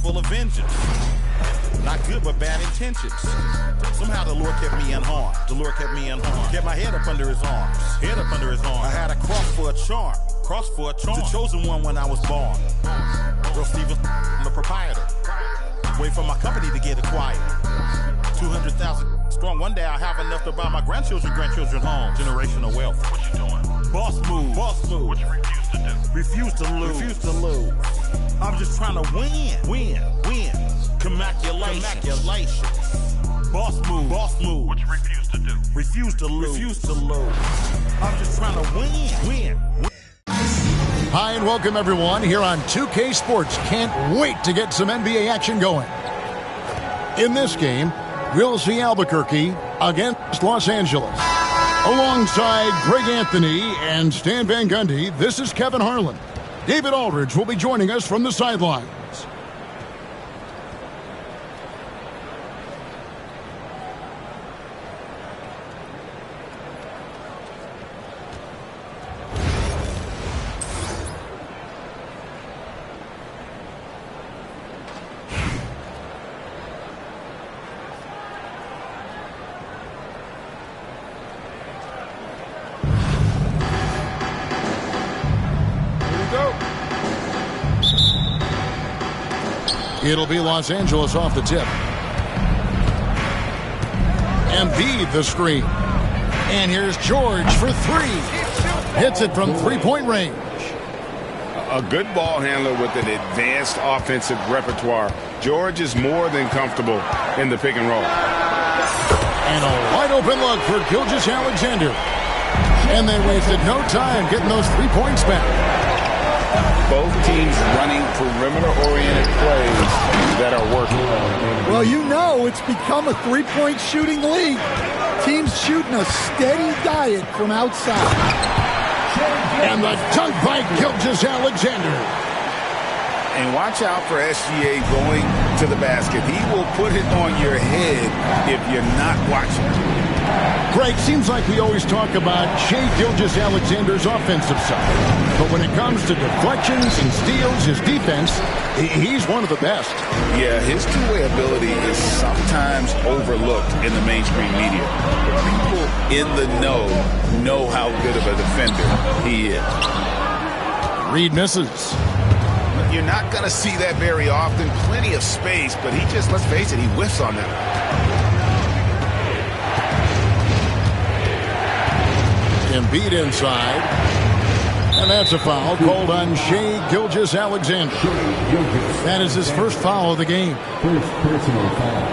full of vengeance. Not good, but bad intentions. Somehow the Lord kept me unharmed. The Lord kept me unharmed. Kept my head up under his arms. Head up under his arms. I had a cross for a charm. Cross for a charm. The chosen one when I was born. Real Stevens, I'm the proprietor. Wait for my company to get acquired. 200,000 strong. One day I'll have enough to buy my grandchildren home. Generational wealth. What you doing? Boss move. Boss move. What you refuse to do? Refuse to lose. Refuse to lose. I'm just trying to win. Win. Win. Commaculation. Boss move. Boss move. What you refuse to do? Refuse to lose. Refuse to lose. I'm just trying to win. Win. Hi and welcome everyone here on 2K Sports. Can't wait to get some NBA action going. In this game, we'll see Albuquerque against Los Angeles. Alongside Greg Anthony and Stan Van Gundy, this is Kevin Harlan. David Aldridge will be joining us from the sidelines. It'll be Los Angeles off the tip. Embiid the screen. And here's George for three. Hits it from three-point range. A good ball handler with an advanced offensive repertoire. George is more than comfortable in the pick and roll. And a wide open look for Gilgeous-Alexander. And they wasted no time getting those 3 points back. Both teams running perimeter-oriented plays that are working. Well, you know it's become a three-point shooting league. Teams shooting a steady diet from outside. And the dunk by Gilgeous-Alexander. And watch out for SGA going to the basket. He will put it on your head if you're not watching. Greg, seems like we always talk about Shai Gilgeous-Alexander's offensive side. But when it comes to deflections and steals, his defense, he's one of the best. Yeah, his two-way ability is sometimes overlooked in the mainstream media. But people in the know how good of a defender he is. Reed misses. You're not going to see that very often. Plenty of space, but he just, let's face it, he whiffs on that. Embiid inside. And that's a foul called on Shai Gilgeous-Alexander. That is his first foul of the game. First personal foul.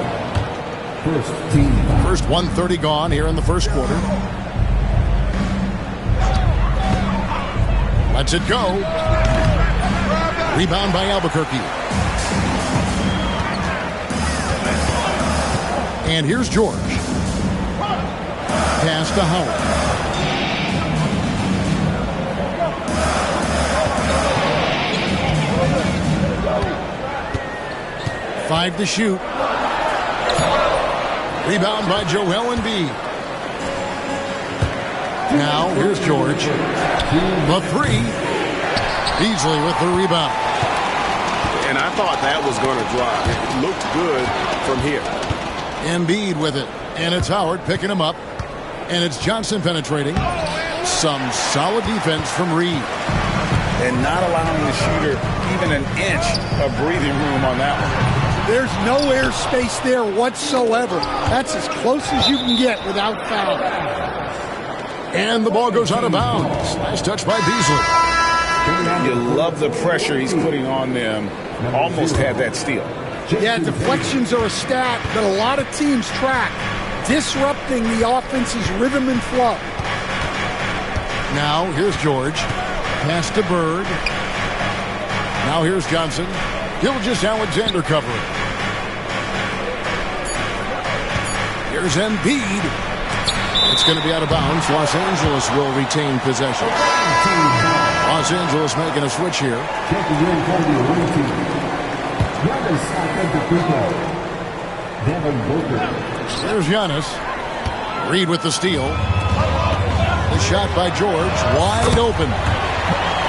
First team foul. First 1:30 gone here in the first quarter. Lets it go. Rebound by Albuquerque. And here's George. Pass to Howard. Five to shoot. Rebound by Joel Embiid. Now here's George. The three. Beasley with the rebound. And I thought that was going to drop. It looked good from here. Embiid with it. And it's Howard picking him up. And it's Johnson penetrating. Some solid defense from Reed. And not allowing the shooter even an inch of breathing room on that one. There's no airspace there whatsoever. That's as close as you can get without foul. And the ball goes out of bounds. Nice touch by Beasley. You love the pressure he's putting on them. Almost had that steal. Yeah, deflections are a stat that a lot of teams track. Disrupting the offense's rhythm and flow. Now here's George. Pass to Bird. Now here's Johnson. Gilgeous-Alexander covering. Here's Embiid. It's going to be out of bounds. Los Angeles will retain possession. Los Angeles making a switch here. There's Giannis. Reed with the steal. The shot by George. Wide open.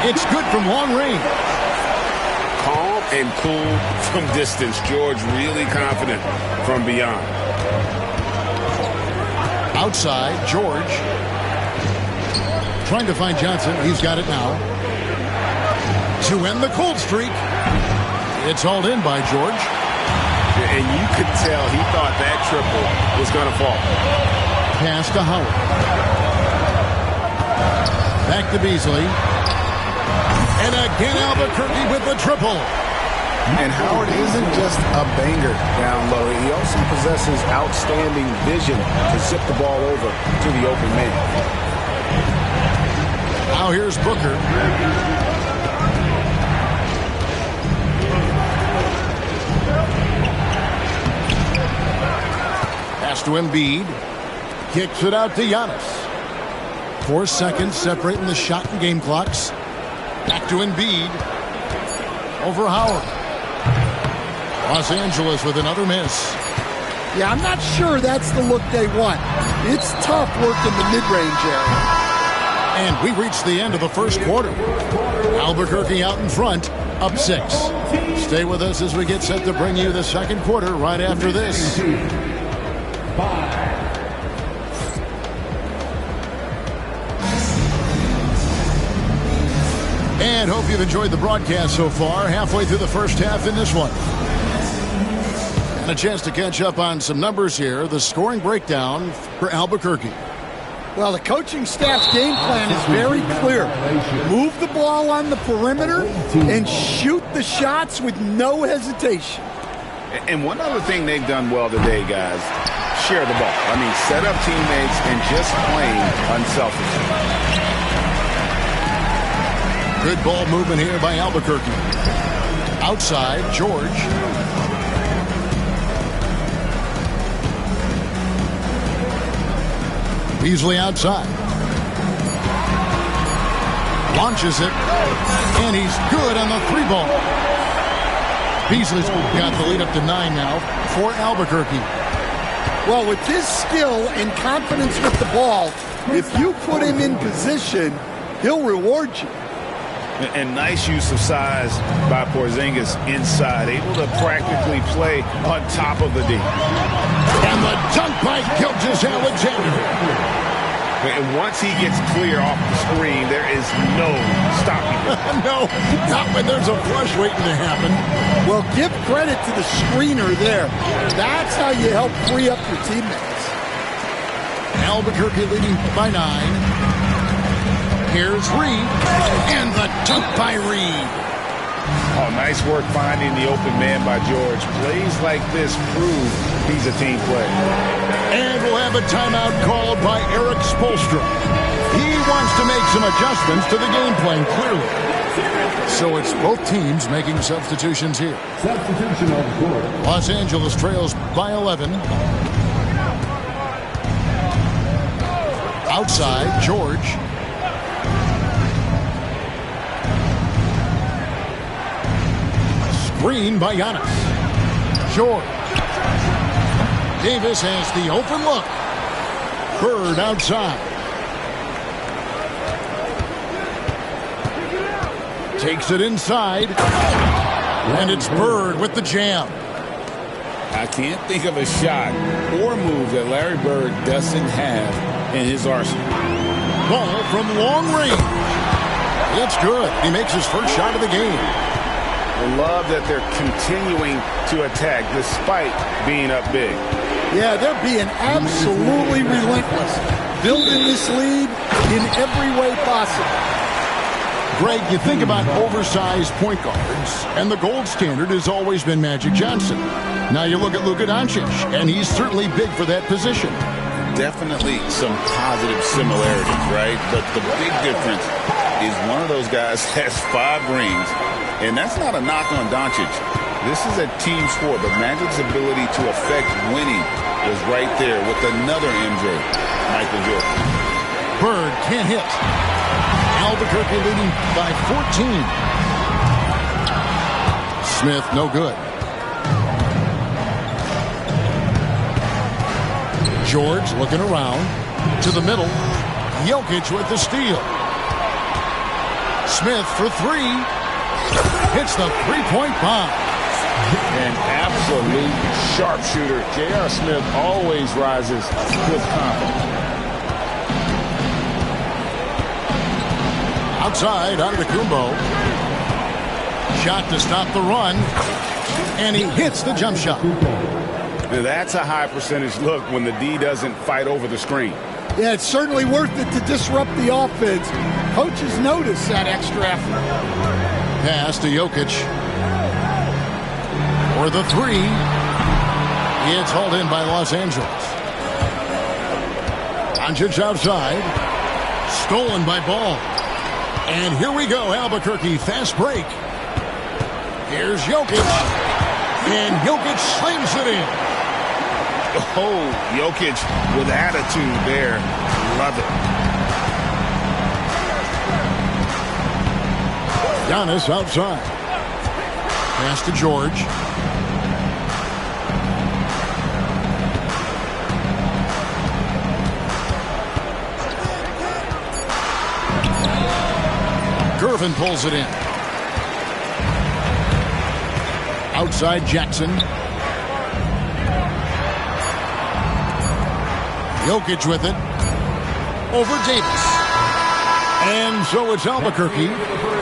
It's good from long range. Calm and cool from distance. George really confident from beyond. Outside, George. Trying to find Johnson. He's got it now. To end the cold streak. It's hauled in by George. And you could tell he thought that triple was going to fall. Pass to Howard. Back to Beasley. And again Albuquerque with the triple. And Howard isn't just a banger down low. He also possesses outstanding vision to zip the ball over to the open man. Now here's Booker. Pass to Embiid. Kicks it out to Giannis. 4 seconds separating the shot and game clocks. Back to Embiid. Over Howard. Los Angeles with another miss. Yeah, I'm not sure that's the look they want. It's tough working the mid-range area. And we reached the end of the first quarter. Albuquerque out in front, up 6. Stay with us as we get set to bring you the second quarter right after this. And hope you've enjoyed the broadcast so far. Halfway through the first half in this one. And a chance to catch up on some numbers here. The scoring breakdown for Albuquerque. Well, the coaching staff's game plan is very clear. Move the ball on the perimeter and shoot the shots with no hesitation. And one other thing they've done well today, guys, share the ball. I mean, set up teammates and just playing unselfishly. Good ball movement here by Albuquerque. Outside, George. Beasley outside. Launches it. And he's good on the 3-ball. Beasley's got the lead up to 9 now for Albuquerque. Well, with his skill and confidence with the ball, if you put him in position, he'll reward you. And nice use of size by Porzingis inside, able to practically play on top of the D. And the dunk by Gilgeous-Alexander. And once he gets clear off the screen, there is no stopping him. No, not when there's a flush waiting to happen. Well, give credit to the screener there. That's how you help free up your teammates. Albuquerque leading by 9. Here's Reed, and the dunk by Reed. Oh, nice work finding the open man by George. Plays like this prove he's a team player. And we'll have a timeout called by Eric Spoelstra. He wants to make some adjustments to the game plan, clearly. So it's both teams making substitutions here. Substitution on the court. Los Angeles trails by 11. Outside, George. Screen by Giannis. George. Davis has the open look. Bird outside. Takes it inside. And it's Bird with the jam. I can't think of a shot or move that Larry Bird doesn't have in his arsenal. Ball from long range. It's good. He makes his first shot of the game. I love that they're continuing to attack despite being up big. Yeah, they're being absolutely relentless. Building this lead in every way possible. Greg, you think about oversized point guards, and the gold standard has always been Magic Johnson. Now you look at Luka Doncic, and he's certainly big for that position. Definitely some positive similarities, right? But the big difference is one of those guys has 5 rings, and that's not a knock on Doncic. This is a team sport, but Magic's ability to affect winning was right there with another MJ, Michael Jordan. Bird can't hit. Albuquerque leading by 14. Smith, no good. George looking around to the middle. Jokic with the steal. Smith for 3. hits the three-point bomb. An absolute sharpshooter. J.R. Smith always rises with confidence. Outside, Antetokounmpo. Shot to stop the run. And he hits the jump shot. That's a high percentage look when the D doesn't fight over the screen. Yeah, it's certainly worth it to disrupt the offense. Coaches notice that extra effort. Pass to Jokic. For the three. It's hauled in by Los Angeles. Doncic outside. Stolen by Ball. And here we go, Albuquerque. Fast break. Here's Jokic. And Jokic slams it in. Oh, Jokic with attitude there. Love it. Giannis outside. Pass to George. Gervin pulls it in. Outside Jackson. Jokic with it. Over Davis. And so it's Albuquerque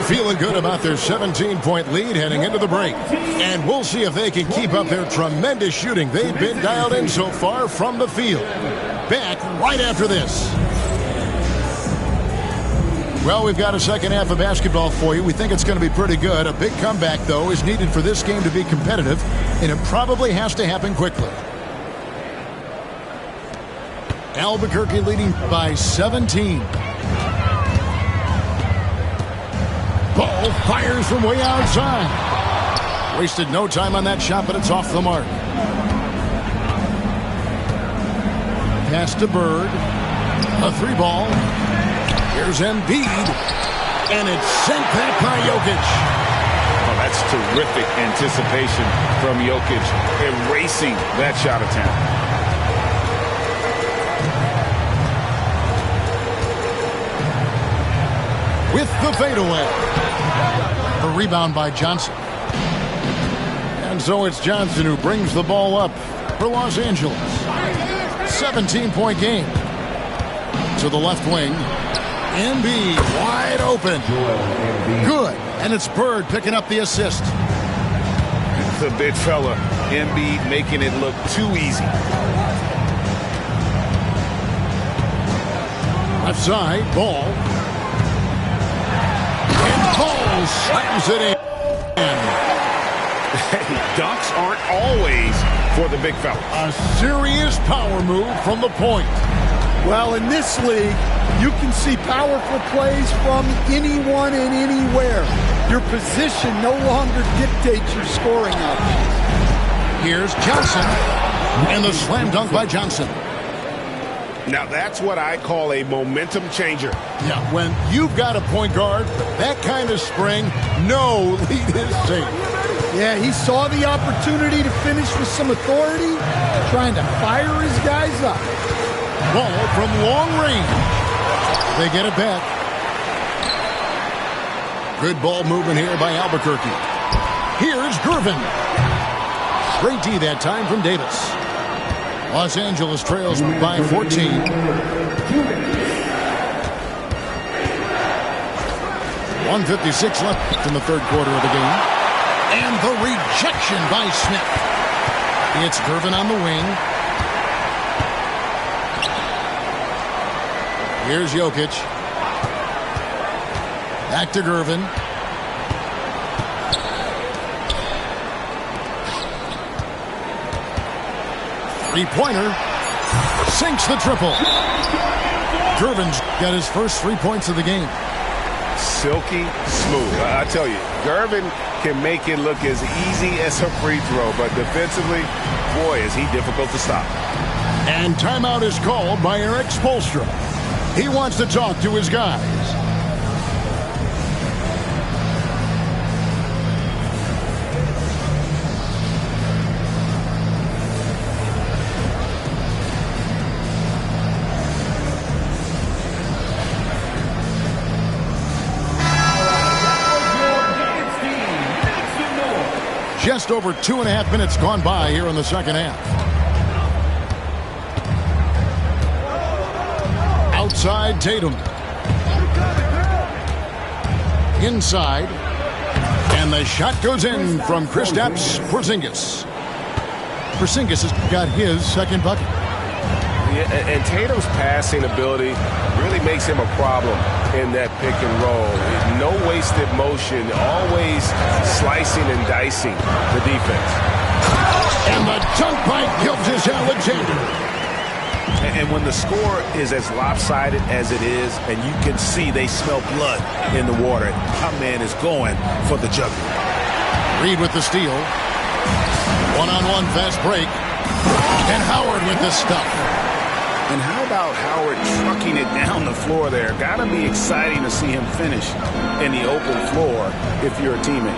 feeling good about their 17-point lead heading into the break. And we'll see if they can keep up their tremendous shooting. They've been dialed in so far from the field. Back right after this. Well, we've got a second half of basketball for you. We think it's going to be pretty good. A big comeback, though, is needed for this game to be competitive, and it probably has to happen quickly. Albuquerque leading by 17. Ball fires from way outside. Wasted no time on that shot, but it's off the mark. Pass to Bird. A three ball. Here's Embiid. And it's sent back by Jokic. Oh, that's terrific anticipation from Jokic, erasing that shot attempt. With the fadeaway. A rebound by Johnson. And so it's Johnson who brings the ball up for Los Angeles. 17-point game. To the left wing. Embiid wide open. Good. And it's Bird picking up the assist. The big fella, Embiid, making it look too easy. Left side, Ball. And Ball slams it in. Hey, dunks aren't always for the big fella. A serious power move from the point. Well, in this league, you can see powerful plays from anyone and anywhere. Your position no longer dictates your scoring options. Here's Johnson. And the slam dunk by Johnson. Now, that's what I call a momentum changer. Yeah, when you've got a point guard, that kind of spring, no lead is safe. Yeah, he saw the opportunity to finish with some authority, trying to fire his guys up. Ball from long range. They get it back. Good ball movement here by Albuquerque. Here's Gervin. Straight D that time from Davis. Los Angeles trails by 14. 1:56 left in the third quarter of the game. And the rejection by Smith. It's Gervin on the wing. Here's Jokic. Back to Gervin. Three-pointer. Sinks the triple. Gervin's got his first 3 points of the game. Silky smooth. I tell you, Gervin can make it look as easy as a free throw, but defensively, boy, is he difficult to stop. And timeout is called by Eric Spoelstra. He wants to talk to his guys. Just over 2.5 minutes gone by here in the second half. Outside Tatum. Inside. And the shot goes in from Kristaps Porzingis. Porzingis has got his second bucket. Yeah, and Tatum's passing ability really makes him a problem in that pick and roll. No wasted motion, always slicing and dicing the defense. And the dunk by Gilgeous-Alexander. And when the score is as lopsided as it is, and you can see they smell blood in the water, our man is going for the jugular. Reed with the steal. One-on-one fast break. And Howard with the stuff. And how about Howard trucking it down the floor there? Gotta be exciting to see him finish in the open floor if you're a teammate.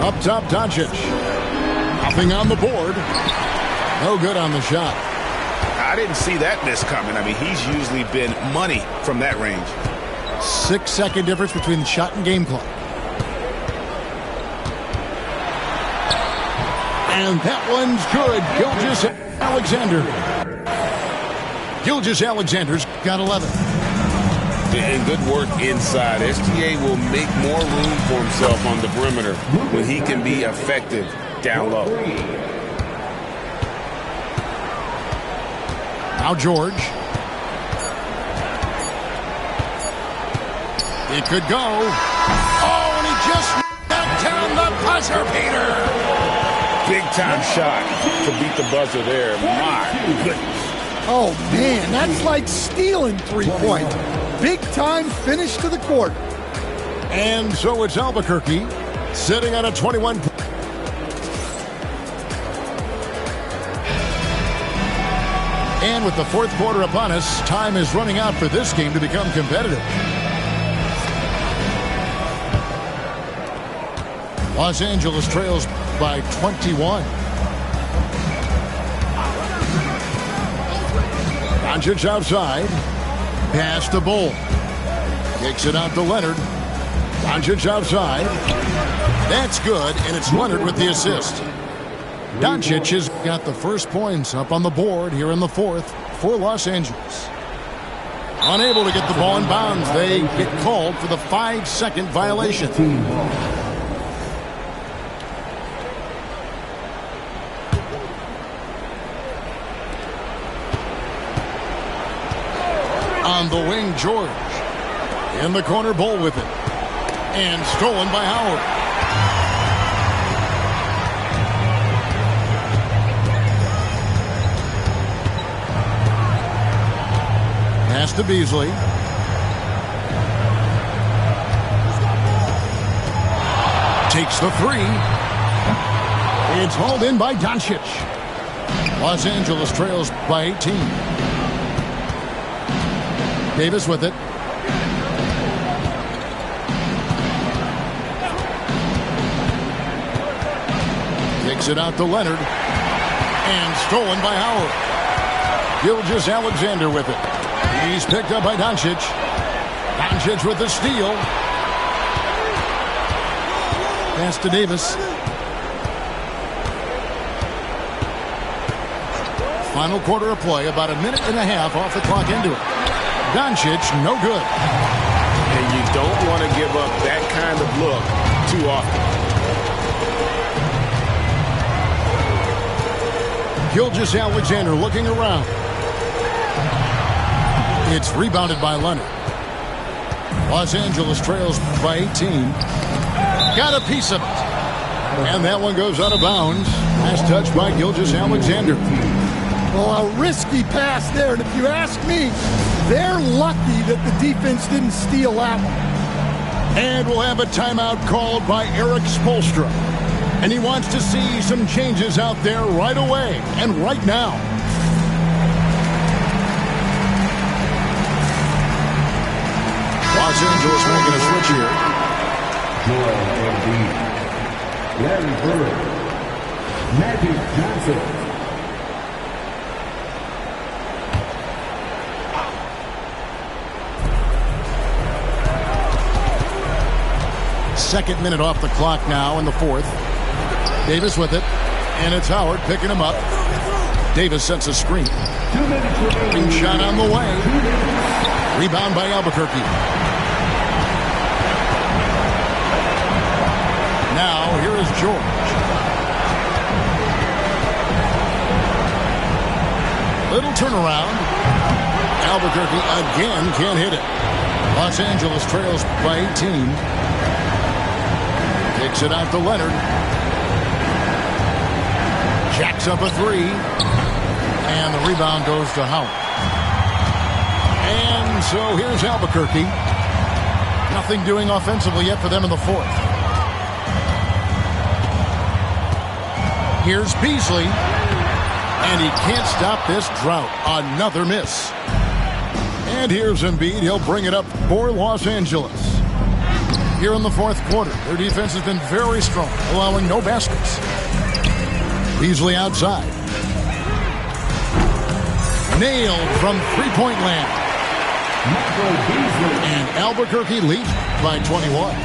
Up top, Doncic. Nothing on the board. No good on the shot. I didn't see that miss coming. I mean, he's usually been money from that range. 6-second difference between the shot and game clock. And that one's good. Gilgeous-Alexander. Gilgeous-Alexander's got 11. And good work inside. SGA will make more room for himself on the perimeter when he can be effective down low. Now George. It could go. Oh, and he just knocked down the buzzer beater. Big time shot to beat the buzzer there. My goodness. Oh, man, that's like stealing 3-point. Big time finish to the court. And so it's Albuquerque sitting on a 21. And with the fourth quarter upon us, time is running out for this game to become competitive. Los Angeles trails by 21. Doncic outside. Pass to Bull. Kicks it out to Leonard. Doncic outside. That's good, and it's Leonard with the assist. Doncic has got the first points up on the board here in the fourth for Los Angeles. Unable to get the ball in bounds. They get called for the 5-second violation. On the wing, George. In the corner, Bull with it. And stolen by Howard. Pass to Beasley. Takes the three. It's hauled in by Doncic. Los Angeles trails by 18. Davis with it. Kicks it out to Leonard. And stolen by Howard. Gilgeous-Alexander with it. He's picked up by Doncic. Doncic with the steal. Pass to Davis. Final quarter of play, about a minute and a half off the clock into it. Doncic, no good. And you don't want to give up that kind of look too often. Gilgeous-Alexander looking around. It's rebounded by Leonard. Los Angeles trails by 18. Got a piece of it. And that one goes out of bounds. Last touch by Gilgeous-Alexander. Well, a risky pass there, and if you ask me, they're lucky that the defense didn't steal that one. And we'll have a timeout called by Eric Spoelstra. And he wants to see some changes out there right away and right now. Los Angeles making a switch here. Joel Embiid, Larry Bird, Magic Johnson. Second minute off the clock now in the fourth. Davis with it. And it's Howard picking him up. Davis sets a screen. Big shot on the way. Rebound by Albuquerque. Now, here is George. Little turnaround. Albuquerque again can't hit it. Los Angeles trails by 18. Takes it out to Leonard. Jacks up a three. And the rebound goes to Howard. And so here's Albuquerque. Nothing doing offensively yet for them in the fourth. Here's Beasley. And he can't stop this drought. Another miss. And here's Embiid. He'll bring it up for Los Angeles. Here in the fourth quarter, their defense has been very strong, allowing no baskets. Beasley outside. Nailed from three-point land. And Albuquerque leads by 21.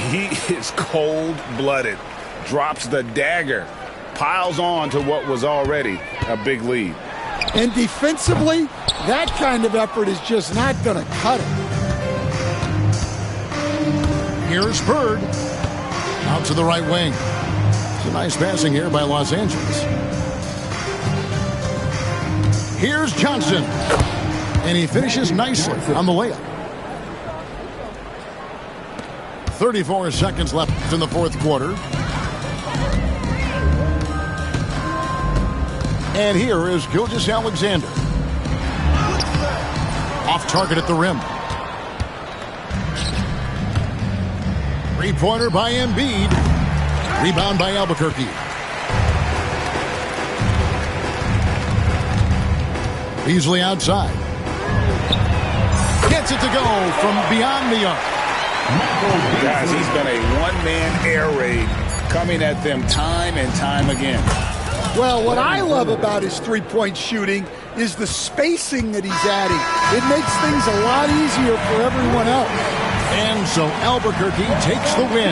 He is cold-blooded. Drops the dagger. Piles on to what was already a big lead. And defensively, that kind of effort is just not going to cut it. Here's Bird. Out to the right wing. It's a nice passing here by Los Angeles. Here's Johnson. And he finishes nicely on the layup. 34 seconds left in the fourth quarter. And here is Gilgeous-Alexander. Off target at the rim. Three-pointer by Embiid. Rebound by Albuquerque. Beasley outside. Gets it to go from beyond the arc. Guys, he's been a one-man air raid coming at them time and time again. Well, what I love about his three-point shooting is the spacing that he's adding. It makes things a lot easier for everyone else. And so Albuquerque takes the win.